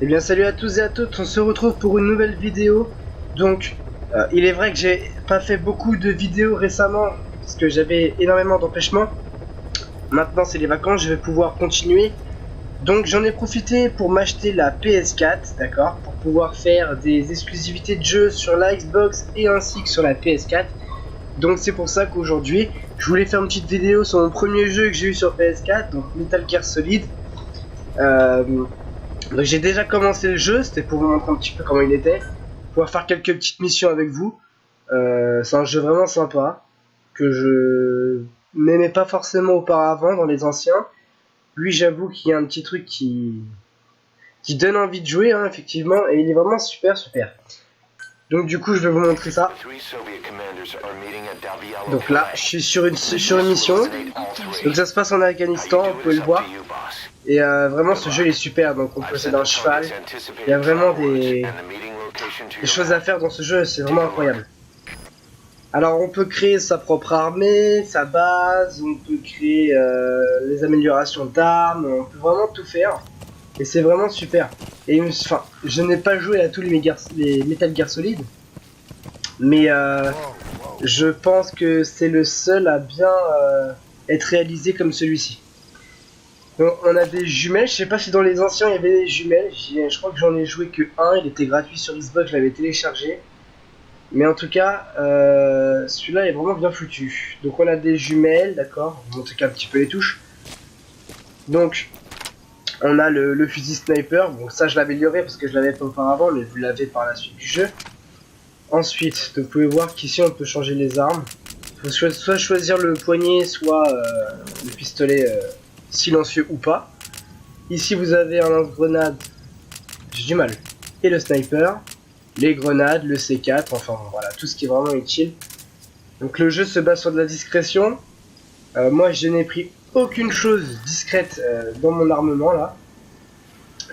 Eh bien salut à tous et à toutes, on se retrouve pour une nouvelle vidéo. Donc il est vrai que j'ai pas fait beaucoup de vidéos récemment parce que j'avais énormément d'empêchements. Maintenant c'est les vacances, je vais pouvoir continuer. Donc j'en ai profité pour m'acheter la PS4, d'accord, pour pouvoir faire des exclusivités de jeux sur la Xbox et ainsi que sur la PS4. Donc c'est pour ça qu'aujourd'hui je voulais faire une petite vidéo sur mon premier jeu que j'ai eu sur PS4, donc Metal Gear Solid. Donc j'ai déjà commencé le jeu, c'était pour vous montrer un petit peu comment il était, pouvoir faire quelques petites missions avec vous. C'est un jeu vraiment sympa, que je n'aimais pas forcément auparavant dans les anciens. Lui j'avoue qu'il y a un petit truc qui donne envie de jouer, hein, effectivement, et il est vraiment super super. Donc du coup je vais vous montrer ça. Donc là je suis sur une mission, donc ça se passe en Afghanistan, vous pouvez le voir. Et vraiment ce jeu il est super, donc on possède un cheval, il y a vraiment des choses à faire dans ce jeu, c'est vraiment incroyable. Alors on peut créer sa propre armée, sa base, on peut créer les améliorations d'armes, on peut vraiment tout faire. Et c'est vraiment super. Et enfin, je n'ai pas joué à tous les Metal Gear Solid, mais je pense que c'est le seul à bien être réalisé comme celui-ci. Donc, on a des jumelles, je sais pas si dans les anciens il y avait des jumelles, je crois que j'en ai joué que un, il était gratuit sur Xbox, je l'avais téléchargé. Mais en tout cas, celui-là est vraiment bien foutu. Donc on a des jumelles, d'accord, on montre un petit peu les touches. Donc on a le fusil sniper, donc ça je l'avais amélioré parce que je l'avais pas auparavant, mais vous l'avez par la suite du jeu. Ensuite, vous pouvez voir qu'ici on peut changer les armes. Il faut soit choisir le poignet, soit le pistolet silencieux ou pas. Ici vous avez un lance-grenade, j'ai du mal, et le sniper, les grenades, le C4, enfin voilà, tout ce qui est vraiment utile. Donc le jeu se base sur de la discrétion. Moi je n'ai pris aucune chose discrète dans mon armement là.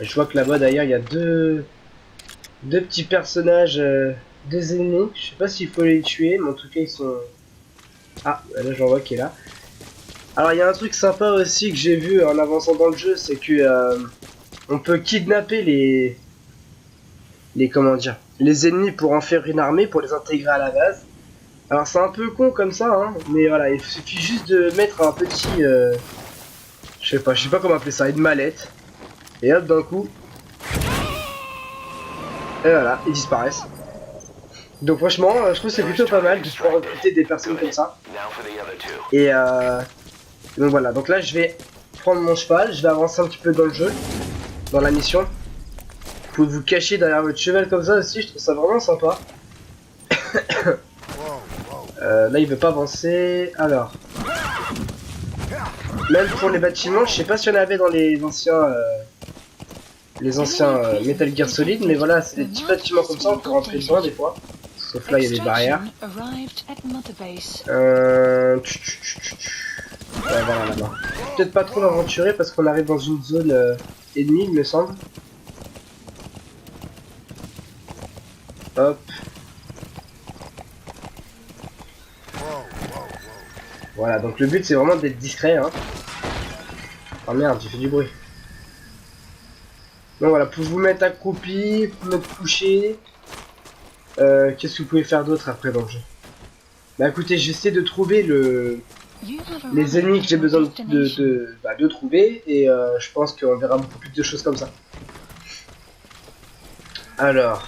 Et je vois que là-bas d'ailleurs il y a deux petits personnages, deux ennemis. Je sais pas s'il faut les tuer, mais en tout cas ils sont... Ah, là j'en vois qui est là. Alors il y a un truc sympa aussi que j'ai vu en avançant dans le jeu, c'est que on peut kidnapper comment dire, les ennemis pour en faire une armée, pour les intégrer à la base. Alors c'est un peu con comme ça, hein, mais voilà, il suffit juste de mettre un petit... je sais pas comment appeler ça, une mallette. Et hop, d'un coup... Et voilà, ils disparaissent. Donc franchement, je trouve que c'est plutôt pas mal de pouvoir recruter des personnes comme ça. Et donc voilà, donc là je vais prendre mon cheval, je vais avancer un petit peu dans le jeu, dans la mission. Vous pouvez vous cacher derrière votre cheval comme ça aussi, je trouve ça vraiment sympa. Là il veut pas avancer, alors... Même pour les bâtiments, je sais pas si on avait dans les anciens Metal Gear Solid, mais voilà, c'est des petits bâtiments comme ça, on peut rentrer dedans des fois. Sauf là, il y a des barrières. Ouais, voilà, là-bas. Peut-être pas trop l'aventurer parce qu'on arrive dans une zone ennemie, il me semble. Hop. Voilà, donc le but c'est vraiment d'être discret, hein. Oh merde, j'ai fait du bruit. Donc voilà, pour vous mettre accroupi, pour vous mettre couché. Qu'est-ce que vous pouvez faire d'autre après dans le jeu? Bah écoutez, j'essaie de trouver les ennemis que j'ai besoin de trouver. Et je pense qu'on verra beaucoup plus de choses comme ça. Alors.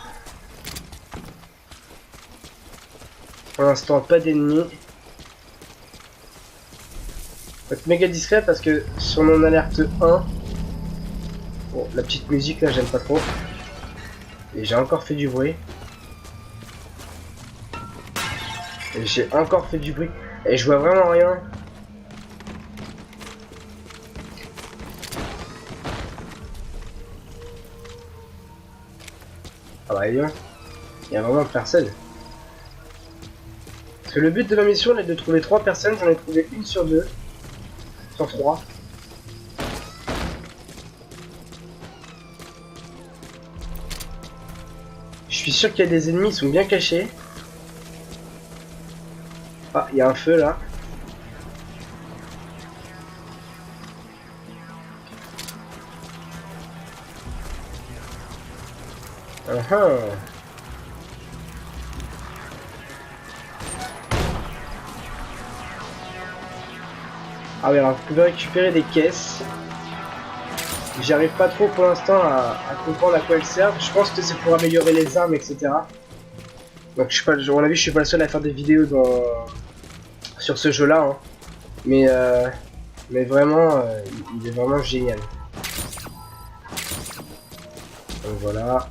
Pour l'instant, pas d'ennemis. Faut être méga discret parce que sur mon alerte 1... Bon, la petite musique là, j'aime pas trop. Et j'ai encore fait du bruit. Et j'ai encore fait du bruit. Et je vois vraiment rien. Ah bah il y a vraiment personne. Parce que le but de la mission est de trouver 3 personnes. J'en ai trouvé une sur 2. Sur 3. Je suis sûr qu'il y a des ennemis, ils sont bien cachés. Ah, il y a un feu là. Ah oui, alors vous pouvez récupérer des caisses. J'arrive pas trop pour l'instant à comprendre à quoi elles servent. Je pense que c'est pour améliorer les armes, etc. Donc je suis pas, à mon avis, je suis pas le seul à faire des vidéos sur ce jeu-là. Hein. Mais vraiment, il est vraiment génial. Donc voilà.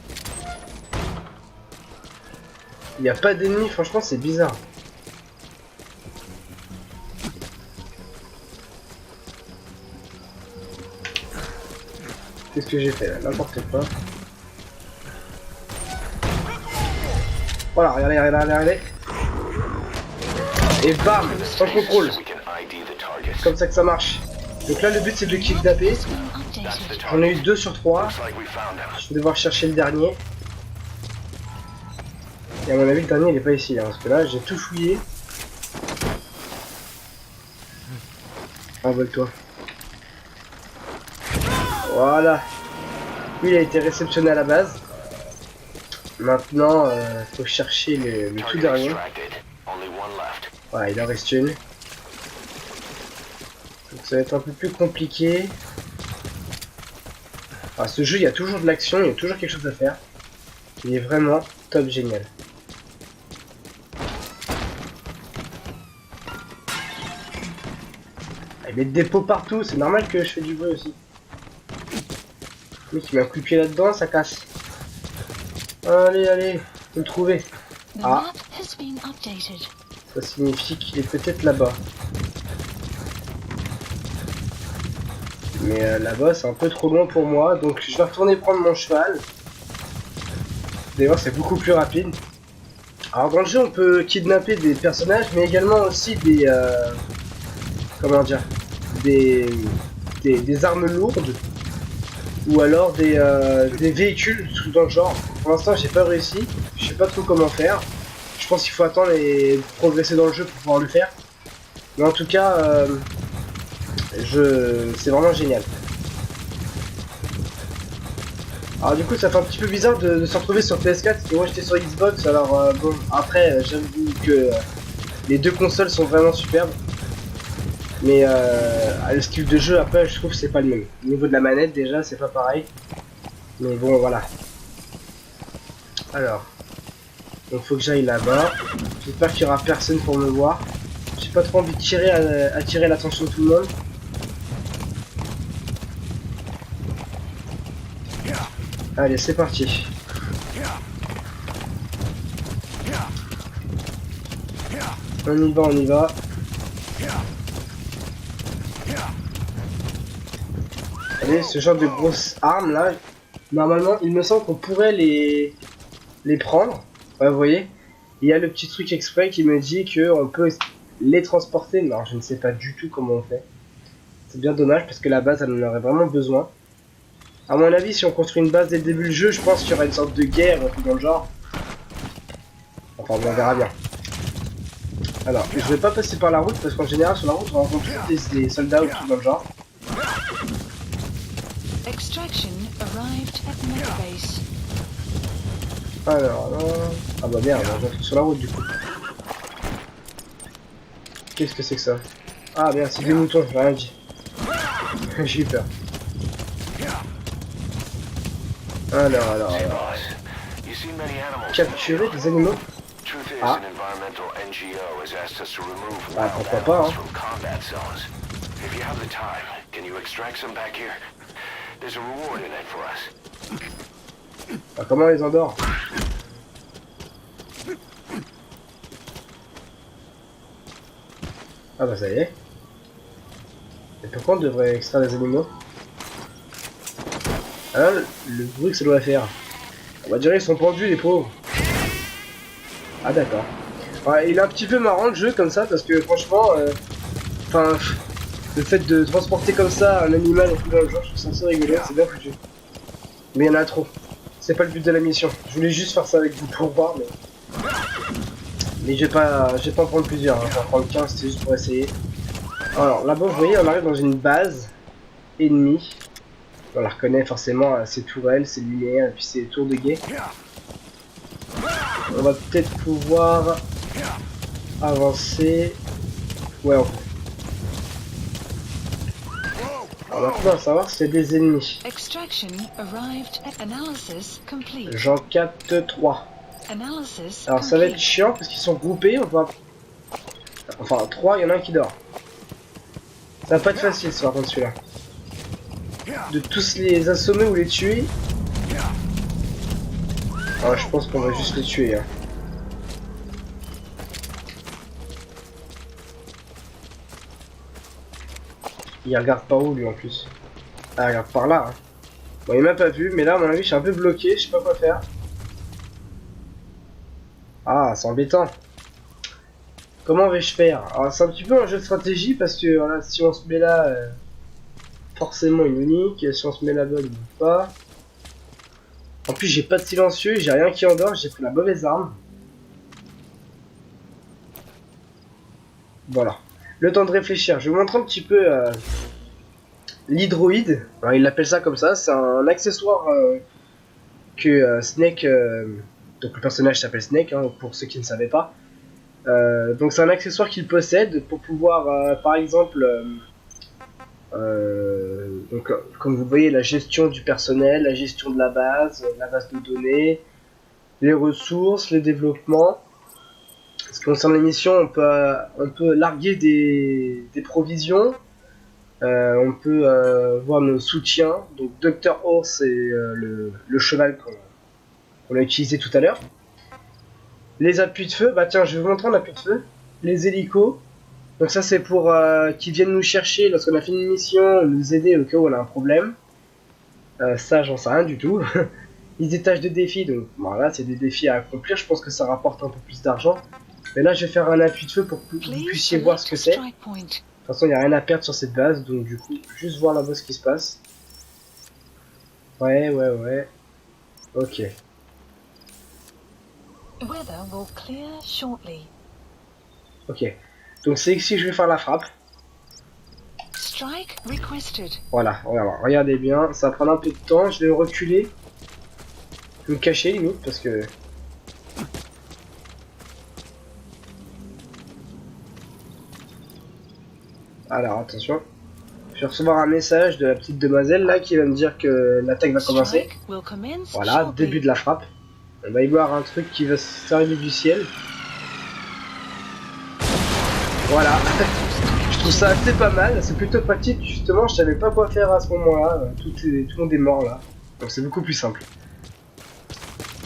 Il n'y a pas d'ennemis, franchement, c'est bizarre. Qu'est-ce que j'ai fait là? N'importe quoi. Voilà, regardez. Et bam, sans contrôle. Comme ça que ça marche. Donc là, le but c'est de le kidnapper. J'en ai eu 2 sur 3. Je vais devoir chercher le dernier. Et à mon avis, le dernier il est pas ici. Hein, parce que là, j'ai tout fouillé. Envole-toi. Voilà. Lui, il a été réceptionné à la base. Maintenant, faut chercher le tout dernier. Voilà, il en reste une. Donc ça va être un peu plus compliqué. Ah, ce jeu, il y a toujours de l'action, il y a toujours quelque chose à faire. Il est vraiment top génial. Il met des pots partout, c'est normal que je fais du bruit aussi. Le mec il met un coup de pied là-dedans, ça casse. Allez, faut le trouver. Ah, ça signifie qu'il est peut-être là-bas. Mais là-bas c'est un peu trop loin pour moi, donc je vais retourner prendre mon cheval. D'ailleurs c'est beaucoup plus rapide. Alors dans le jeu on peut kidnapper des personnages, mais également aussi des... comment dire, des armes lourdes. Ou alors des véhicules, des trucs dans le genre. Pour l'instant j'ai pas réussi, je sais pas trop comment faire. Je pense qu'il faut attendre et progresser dans le jeu pour pouvoir le faire. Mais en tout cas, c'est vraiment génial. Alors du coup ça fait un petit peu bizarre de se retrouver sur PS4 parce que moi j'étais sur Xbox. Alors bon, après j'avoue que les deux consoles sont vraiment superbes. Mais le style de jeu après je trouve que c'est pas le même. Au niveau de la manette déjà c'est pas pareil. Mais bon voilà. Alors. Donc faut que j'aille là-bas. J'espère qu'il y aura personne pour me voir. J'ai pas trop envie de attirer l'attention de tout le monde. Allez c'est parti. On y va. Allez, ce genre de grosses armes là, normalement il me semble qu'on pourrait les prendre. Ouais, vous voyez, il y a le petit truc exprès qui me dit qu'on peut les transporter, mais alors je ne sais pas du tout comment on fait. C'est bien dommage parce que la base elle en aurait vraiment besoin. À mon avis, si on construit une base dès le début du jeu, je pense qu'il y aura une sorte de guerre tout dans le genre. Enfin bon, on verra bien. Alors, je vais pas passer par la route parce qu'en général sur la route on rencontre des soldats ou tout dans le genre. Alors là... Ah bah merde, je retrouve sur la route du coup. Qu'est-ce que c'est que ça? Ah merde, c'est des moutons, j'ai rien dit. J'ai eu peur. Alors... Capturer des animaux? Ah. Ah, pourquoi pas, hein. Ah, comment on les endort? Ah bah ça y est. Et pourquoi on devrait extraire les animaux? Ah, le bruit que ça doit faire. On va dire ils sont pendus les pauvres. Ah d'accord. Ouais, il est un petit peu marrant le jeu comme ça parce que franchement, enfin, le fait de transporter comme ça un animal et tout dans le jeu, je trouve ça assez rigolo, c'est bien foutu. Mais il y en a trop. C'est pas le but de la mission. Je voulais juste faire ça avec vous pour voir, mais je vais pas en prendre plusieurs. Hein. Je vais en prendre 15, c'était juste pour essayer. Alors là-bas, vous voyez, on arrive dans une base ennemie. On la reconnaît forcément, ses tourelles, ses lumières et puis ses tours de guet. On va peut-être pouvoir avancer. Ouais, on peut. Alors maintenant, on va savoir s'il y a des ennemis. J'en capte 3. Alors ça va être chiant parce qu'ils sont groupés, on va... Enfin, 3, il y en a un qui dort. Ça va pas être facile ce par contre celui-là. De tous les assommer ou les tuer. Ah, je pense qu'on va juste les tuer. Hein. Il regarde par où lui en plus? Ah, il regarde par là. Hein. Bon, il m'a pas vu, mais là à mon avis je suis un peu bloqué, je sais pas quoi faire. Ah, c'est embêtant. Comment vais-je faire? Alors c'est un petit peu un jeu de stratégie parce que voilà, si on se met là, forcément il unique. Si on se met là-bas, il ne pas. En plus j'ai pas de silencieux, j'ai rien qui endort, j'ai pris la mauvaise arme. Voilà. Le temps de réfléchir. Je vais vous montrer un petit peu l'hydroïde. Alors il l'appelle ça comme ça, c'est un accessoire que Snake... donc le personnage s'appelle Snake, hein, pour ceux qui ne savaient pas. Donc c'est un accessoire qu'il possède pour pouvoir, par exemple, donc, comme vous voyez, la gestion du personnel, la gestion de la base de données, les ressources, les développements. Ce qui concerne les missions, on peut larguer des provisions, on peut voir nos soutiens, donc Dr. Horse et le cheval qu'on a utilisé tout à l'heure. Les appuis de feu, bah tiens, je vais vous montrer un appui de feu. Les hélicos, donc ça c'est pour qu'ils viennent nous chercher lorsqu'on a fini une mission, nous aider au cas où on a un problème. Ça j'en sais rien du tout. Ils détachent des défis, donc voilà, c'est des défis à accomplir, je pense que ça rapporte un peu plus d'argent. Mais là je vais faire un appui de feu pour que vous puissiez voir ce que c'est. De toute façon il n'y a rien à perdre sur cette base, donc du coup, juste voir là-bas ce qui se passe. Ouais. Ok. Ok. Donc c'est ici que je vais faire la frappe. Voilà, regardez bien, ça va prendre un peu de temps, je vais reculer. Je vais me cacher limite parce que... Alors attention. Je vais recevoir un message de la petite demoiselle là qui va me dire que l'attaque va commencer. Voilà, début de la frappe. On va y voir un truc qui va s'arriver du ciel. Voilà. Je trouve ça assez pas mal, c'est plutôt pratique justement, je savais pas quoi faire à ce moment-là. Tout le monde est mort là. Donc c'est beaucoup plus simple.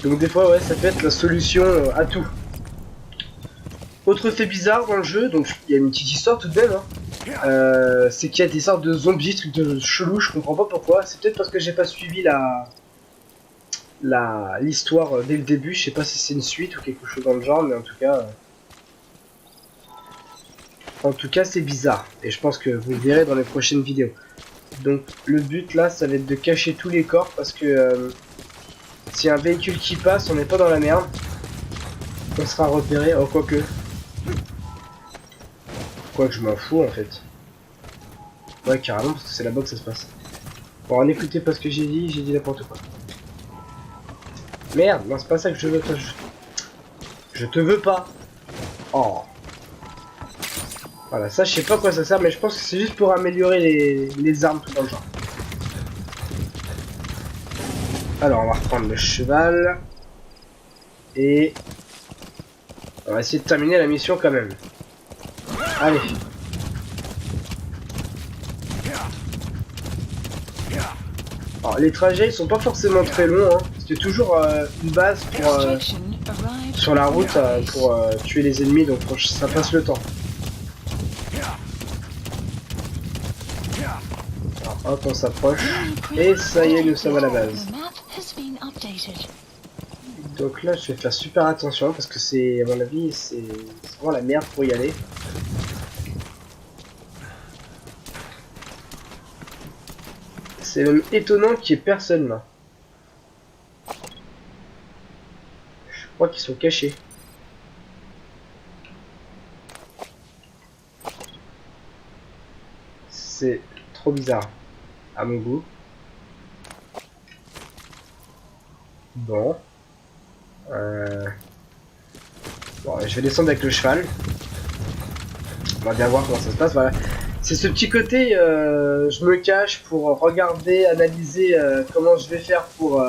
Donc des fois ouais, ça peut être la solution à tout. Autre fait bizarre dans le jeu, donc il y a une petite histoire tout de même, hein. C'est qu'il y a des sortes de zombies, trucs de chelou, je comprends pas pourquoi. C'est peut-être parce que j'ai pas suivi l'histoire dès le début, je sais pas si c'est une suite ou quelque chose dans le genre, mais en tout cas c'est bizarre. Et je pense que vous le verrez dans les prochaines vidéos. Donc le but là, ça va être de cacher tous les corps parce que s'il y a un véhicule qui passe, on n'est pas dans la merde. On sera repéré, oh quoique. Quoique je m'en fous en fait. Ouais carrément parce que c'est là-bas que ça se passe. Bon n'écoutez pas ce que j'ai dit n'importe quoi. Merde, non c'est pas ça que je veux. Je te veux pas. Oh. Voilà, ça je sais pas à quoi ça sert mais je pense que c'est juste pour améliorer les armes tout dans le genre. Alors on va reprendre le cheval. Et on va essayer de terminer la mission quand même. Allez. Alors les trajets ils sont pas forcément très longs, hein. C'est toujours une base pour sur la route pour tuer les ennemis, donc ça passe le temps. Alors, hop, on s'approche. Et ça y est, nous sommes à la base. Donc là, je vais faire super attention parce que c'est, à mon avis, c'est vraiment la merde pour y aller. C'est même étonnant qu'il y ait personne là. Je crois qu'ils sont cachés. C'est trop bizarre, à mon goût. Bon. Bon, je vais descendre avec le cheval. On va bien voir comment ça se passe, voilà. C'est ce petit côté, je me cache pour regarder, analyser comment je vais faire pour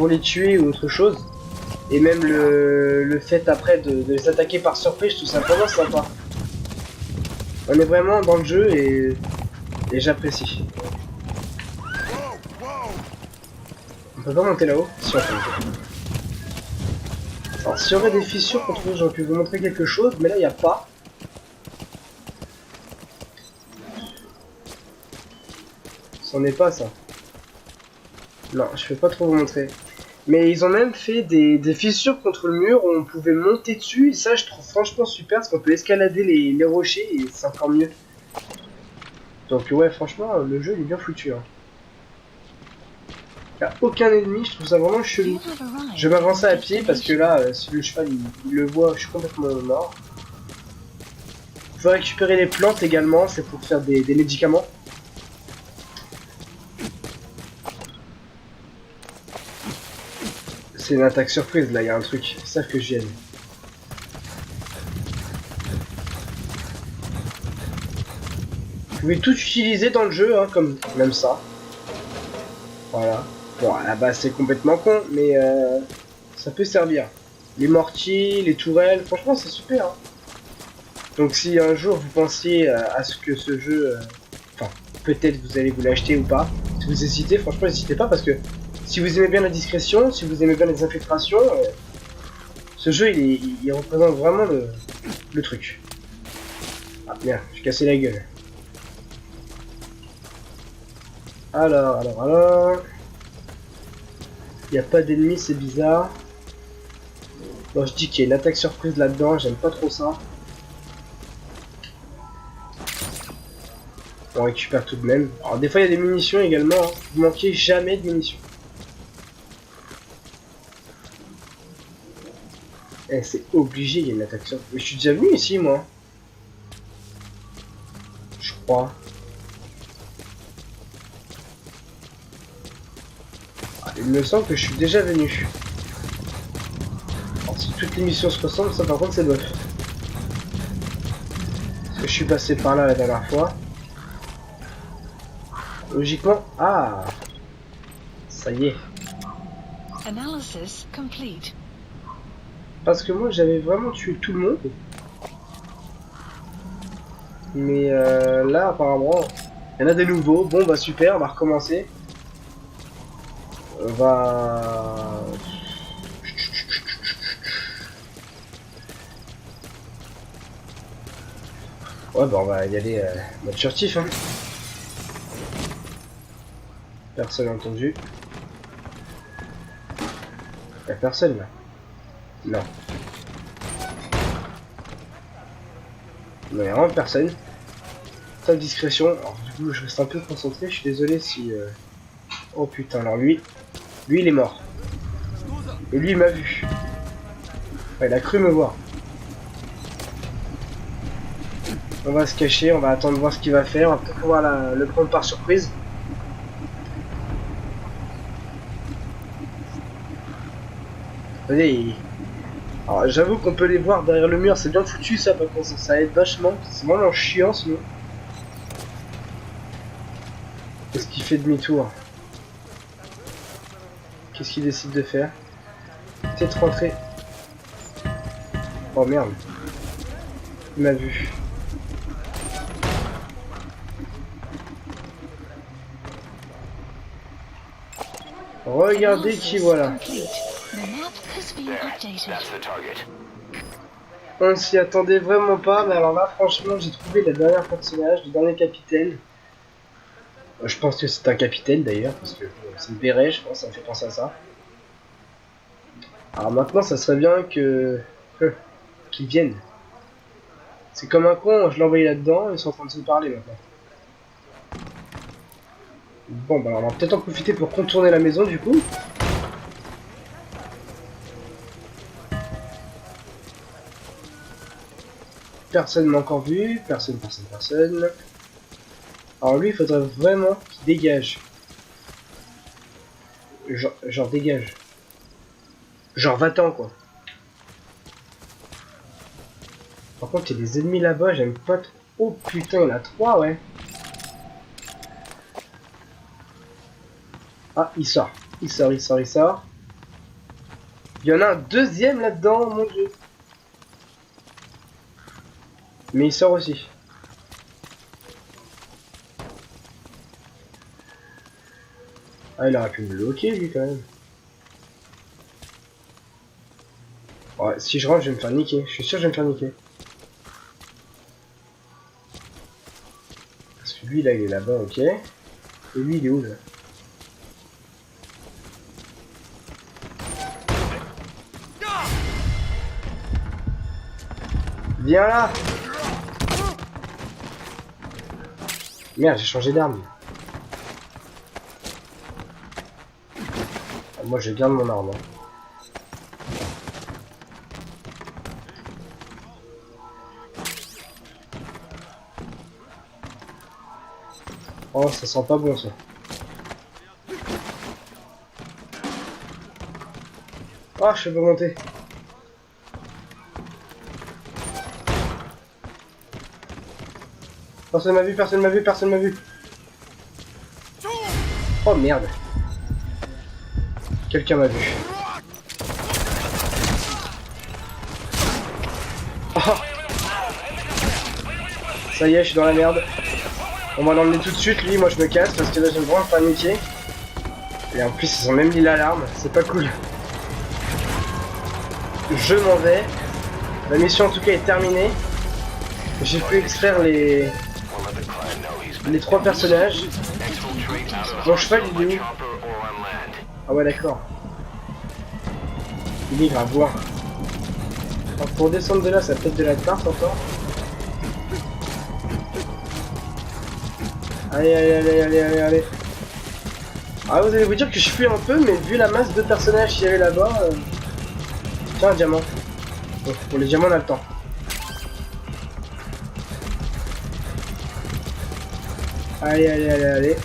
les tuer ou autre chose. Et même le fait après de les attaquer par surprise, tout simplement sympa. On est vraiment dans le jeu et j'apprécie. On peut pas monter là-haut? Si, on peut monter. Alors, s'il y aurait des fissures qu'on trouve, j'aurais pu vous montrer quelque chose, mais là, il n'y a pas. C'en est pas, ça. Non, je peux pas trop vous montrer. Mais ils ont même fait des fissures contre le mur où on pouvait monter dessus, et ça, je trouve franchement super, parce qu'on peut escalader les rochers, et c'est encore mieux. Donc, ouais, franchement, le jeu, il est bien foutu, hein. Il n'y a aucun ennemi, je trouve ça vraiment chelou. Je vais m'avancer à pied parce que là, si le cheval il le voit, je suis complètement mort. Il faut récupérer les plantes également, c'est pour faire des médicaments. C'est une attaque surprise là, il y a un truc, ils savent que je vienne. Vous pouvez tout utiliser dans le jeu, hein, comme même ça. Voilà. Bon, à la base c'est complètement con, mais ça peut servir. Les mortiers, les tourelles, franchement c'est super. Hein. Donc si un jour vous pensiez à ce que ce jeu... Enfin, peut-être vous allez vous l'acheter ou pas. Si vous hésitez, franchement n'hésitez pas parce que si vous aimez bien la discrétion, si vous aimez bien les infiltrations, ce jeu il représente vraiment le truc. Ah merde, j'ai cassé la gueule. Alors... Il n'y a pas d'ennemis, c'est bizarre. Bon, je dis qu'il y a une attaque surprise là-dedans, j'aime pas trop ça. On récupère tout de même. Alors des fois il y a des munitions également, hein. Vous manquez jamais de munitions. Eh, c'est obligé, il y a une attaque surprise. Mais je suis déjà venu ici, moi. Je crois. Ah, il me semble que je suis déjà venu. Alors si toutes les missions se ressemblent, ça par contre c'est bof. Parce que je suis passé par là la dernière fois. Logiquement... Ah, ça y est. Analysis complete. Parce que moi j'avais vraiment tué tout le monde. Mais là apparemment il y en a des nouveaux. Bon bah super, on va recommencer. On va... Ouais bah on va y aller mode furtif hein. Personne entendu. Y'a personne là. Non. Non, y'a vraiment personne. Top discrétion. Alors du coup je reste un peu concentré, je suis désolé si... Oh putain, alors lui il est mort. Et lui il m'a vu. Ouais, il a cru me voir. On va se cacher, on va attendre de voir ce qu'il va faire, on va peut-être pouvoir le prendre par surprise. Allez. Alors j'avoue qu'on peut les voir derrière le mur, c'est bien foutu ça, par contre ça aide vachement, c'est vraiment chiant sinon. Qu'est-ce qu'il fait demi-tour? Qu'est-ce qu'il décide de faire? Peut-être rentrer. Oh merde. Il m'a vu. Regardez qui voilà. On s'y attendait vraiment pas, mais alors là franchement j'ai trouvé le dernier personnage, le dernier capitaine. Je pense que c'est un capitaine d'ailleurs, parce que c'est une béret, je pense, ça me fait penser à ça. Alors maintenant ça serait bien que... qu'ils viennent. C'est comme un con, je l'ai envoyé là-dedans, ils sont en train de se parler maintenant. Bon bah alors on va peut-être en profiter pour contourner la maison du coup. Personne m'a encore vu, personne. Alors lui il faudrait vraiment qu'il dégage. Genre dégage. Genre va-t'en quoi. Par contre, il y a des ennemis là-bas, j'aime pas trop. Oh putain, il y en a 3, ouais. Ah, il sort. Il sort, il sort, il sort. Il y en a un deuxième là-dedans, mon dieu. Mais il sort aussi. Ah, il aurait pu me bloquer lui quand même. Ouais, si je rentre, je vais me faire niquer. Je suis sûr que je vais me faire niquer. Parce que lui là, il est là-bas, ok. Et lui, il est où là? Viens là! Merde, j'ai changé d'arme. Ah, moi, je garde mon arme. Oh, ça sent pas bon ça. Oh, je peux pas monter. Personne m'a vu, personne m'a vu, personne m'a vu. Oh merde. Quelqu'un m'a vu. Oh. Ça y est, je suis dans la merde. On va l'emmener tout de suite, lui, moi je me casse parce que là j'ai vraiment paniqué. Et en plus ils ont même mis l'alarme, c'est pas cool. Je m'en vais. La mission en tout cas est terminée. J'ai pu extraire les 3 personnages. Mon cheval il est où? Ah ouais d'accord. Il est grave loin. Alors, pour descendre de là, ça peut être de la tarte encore. Allez, allez, allez, allez, allez, allez. Ah, vous allez vous dire que je fuis un peu, mais vu la masse de personnages qu'il y avait là-bas... Tiens, un diamant. Bon, pour les diamants, on a le temps. Allez, allez, allez, allez.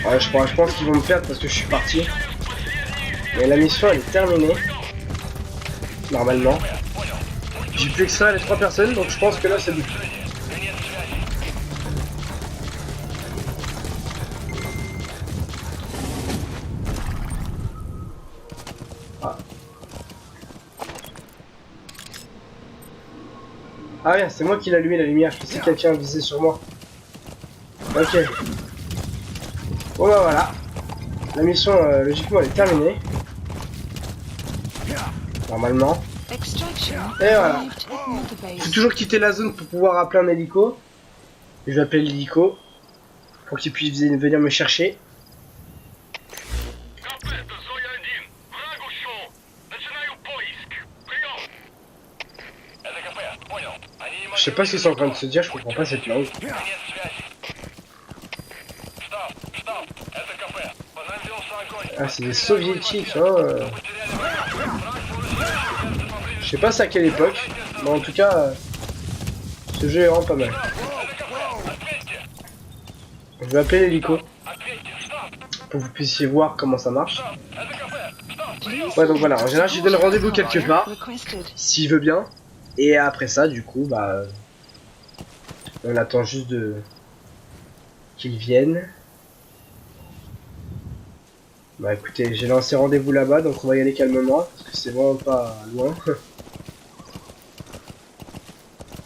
Ouais, je pense qu'ils vont me perdre parce que je suis parti. Mais la mission, elle est terminée. Normalement. J'ai pu extraire les 3 personnes, donc je pense que là, c'est bon. Ah rien, c'est moi qui l'ai allumé la lumière, je pensais que quelqu'un visait sur moi. Ok. Bon bah voilà. La mission, logiquement, elle est terminée. Normalement. Et voilà. Faut toujours quitter la zone pour pouvoir appeler un hélico. Je vais appeler l'hélico. Pour qu'il puisse venir me chercher. Je sais pas ce qu'ils sont en train de se dire, je comprends pas cette langue. Ah, c'est des soviétiques, hein. Je sais pas c'est à quelle époque, mais en tout cas, ce jeu est vraiment pas mal. Je vais appeler l'hélico pour que vous puissiez voir comment ça marche. Ouais, donc voilà, en général, je lui donne rendez-vous quelque part, s'il veut bien. Et après ça, du coup, bah, on attend juste qu'ils viennent. Bah écoutez, j'ai lancé rendez-vous là-bas, donc on va y aller calmement, parce que c'est vraiment pas loin.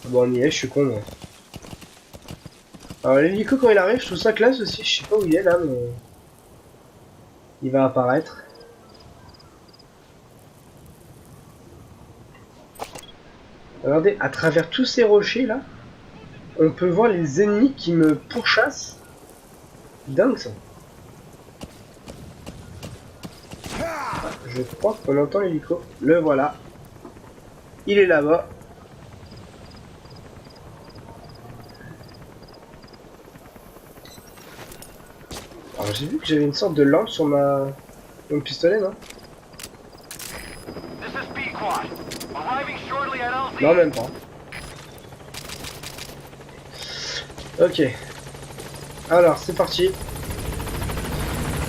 Bon, on y est, je suis con, moi. Alors l'hélico, quand il arrive, je trouve ça classe aussi, je sais pas où il est là, mais... il va apparaître. Regardez, à travers tous ces rochers là, on peut voir les ennemis qui me pourchassent. Dingue ça. Je crois qu'on entend l'hélico. Le voilà. Il est là-bas. Alors j'ai vu que j'avais une sorte de lampe sur mon pistolet, non? Non, même pas. Ok. Alors, c'est parti.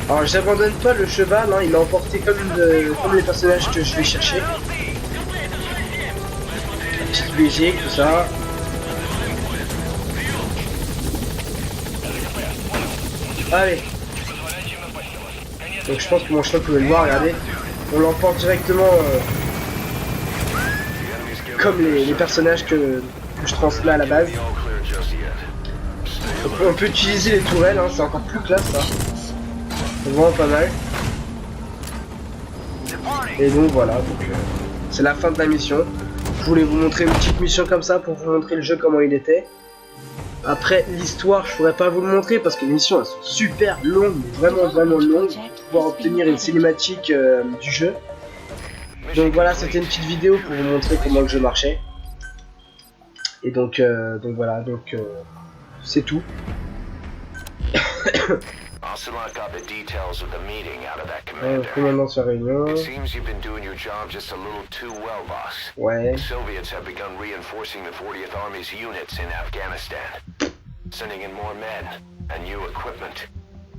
Alors, j'abandonne pas le cheval, hein, il m'a emporté comme les personnages que je vais chercher. Petite BG, tout ça. Allez. Donc je pense que mon cheval, vous pouvez le voir, regardez. On l'emporte directement comme les personnages que je transmets à la base. Donc, on peut utiliser les tourelles, hein, c'est encore plus classe ça. C'est vraiment pas mal. Et donc voilà, c'est la fin de la mission. Je voulais vous montrer une petite mission comme ça pour vous montrer le jeu comment il était. Après l'histoire, je pourrais pas vous le montrer parce que les missions elles sont super longues, vraiment longues, pour pouvoir obtenir une cinématique du jeu. Donc voilà, c'était une petite vidéo pour vous montrer comment le jeu marchait. Et donc voilà, c'est tout. Commandant sur réunion. Ouais.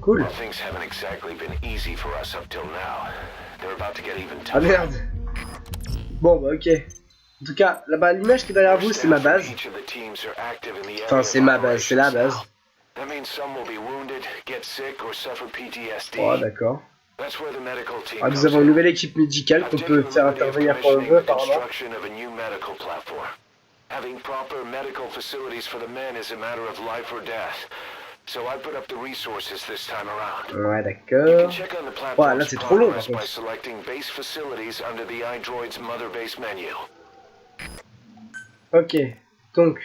Cool. Ah merde. Bon bah ok. En tout cas, là-bas, l'image qui est derrière vous, c'est ma base. Enfin, c'est ma base, c'est la base. Oh, d'accord. Ah, nous avons une nouvelle équipe médicale qu'on peut faire intervenir quand on veut, apparemment. Ouais, d'accord. Ouais, là, c'est trop long, par contre. Ok, donc,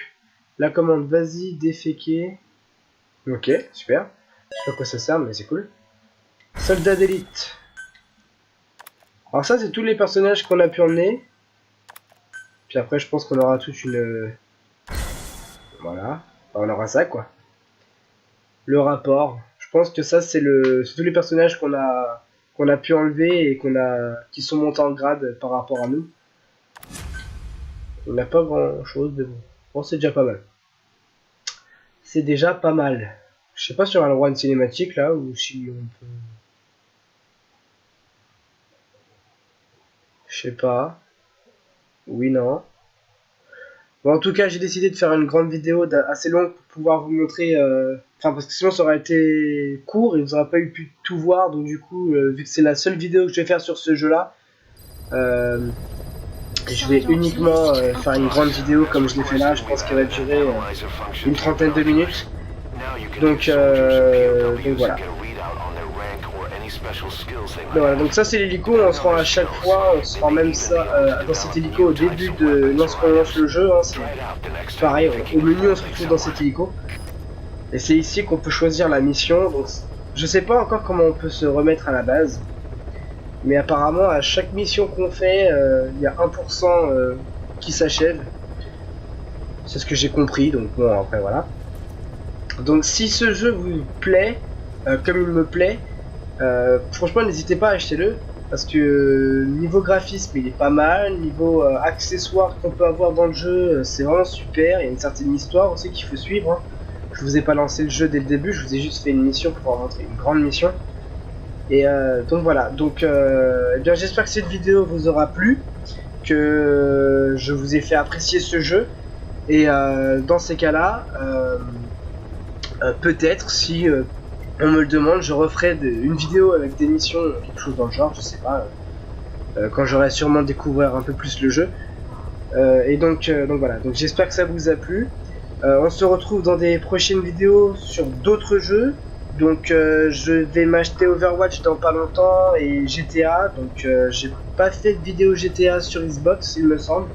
la commande, vas-y, déféquer. Ok, super. Je sais pas à quoi ça sert, mais c'est cool. Soldat d'élite. Alors ça, c'est tous les personnages qu'on a pu emmener. Puis après, je pense qu'on aura toute une... Voilà. Enfin, on aura ça, quoi. Le rapport. Je pense que ça, c'est tous les personnages qu'on a pu enlever et qui sont montés en grade par rapport à nous. On n'a pas grand-chose, mais bon. Bon, c'est déjà pas mal. C'est déjà pas mal. Je sais pas si on a le droit à une cinématique là ou si on peut. Je sais pas. Oui, non. Bon, en tout cas, j'ai décidé de faire une grande vidéo assez longue pour pouvoir vous montrer. Enfin, parce que sinon ça aurait été court et vous n'aurez pas eu pu tout voir. Donc, du coup, vu que c'est la seule vidéo que je vais faire sur ce jeu-là, je vais uniquement faire une grande vidéo comme je l'ai fait là. Je pense qu'elle va durer une trentaine de minutes. Donc voilà. Voilà, donc ça c'est l'hélico, on se rend à chaque fois, on se rend même ça dans cet hélico au début de lorsqu'on lance le jeu, hein, c'est pareil, au menu on se retrouve dans cet hélico. Et c'est ici qu'on peut choisir la mission, donc je sais pas encore comment on peut se remettre à la base. Mais apparemment à chaque mission qu'on fait, il y a 1% qui s'achève. C'est ce que j'ai compris, donc bon après voilà. Donc si ce jeu vous plaît, comme il me plaît, franchement n'hésitez pas à acheter le parce que niveau graphisme il est pas mal, niveau accessoires qu'on peut avoir dans le jeu c'est vraiment super, il y a une certaine histoire aussi qu'il faut suivre, hein. Je vous ai pas lancé le jeu dès le début, je vous ai juste fait une mission pour vous montrer une grande mission. Et donc voilà, donc eh bien j'espère que cette vidéo vous aura plu, que je vous ai fait apprécier ce jeu. Et dans ces cas là peut-être si on me le demande, je referai une vidéo avec des missions, quelque chose dans le genre, je sais pas, quand j'aurai sûrement découvert un peu plus le jeu. Et donc voilà, donc j'espère que ça vous a plu. On se retrouve dans des prochaines vidéos sur d'autres jeux. Donc je vais m'acheter Overwatch dans pas longtemps et GTA. Donc j'ai pas fait de vidéo GTA sur Xbox il me semble.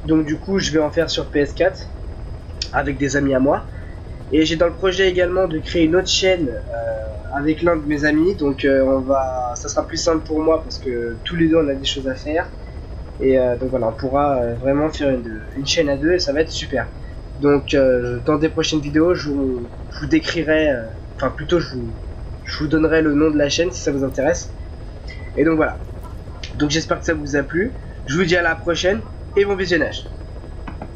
Donc du coup je vais en faire sur PS4 avec des amis à moi. Et j'ai dans le projet également de créer une autre chaîne avec l'un de mes amis. Donc ça sera plus simple pour moi parce que tous les deux on a des choses à faire. Et donc voilà, on pourra vraiment faire une chaîne à deux et ça va être super. Donc dans des prochaines vidéos je vous décrirai, enfin plutôt je vous donnerai le nom de la chaîne si ça vous intéresse. Et donc voilà. Donc j'espère que ça vous a plu. Je vous dis à la prochaine et bon visionnage.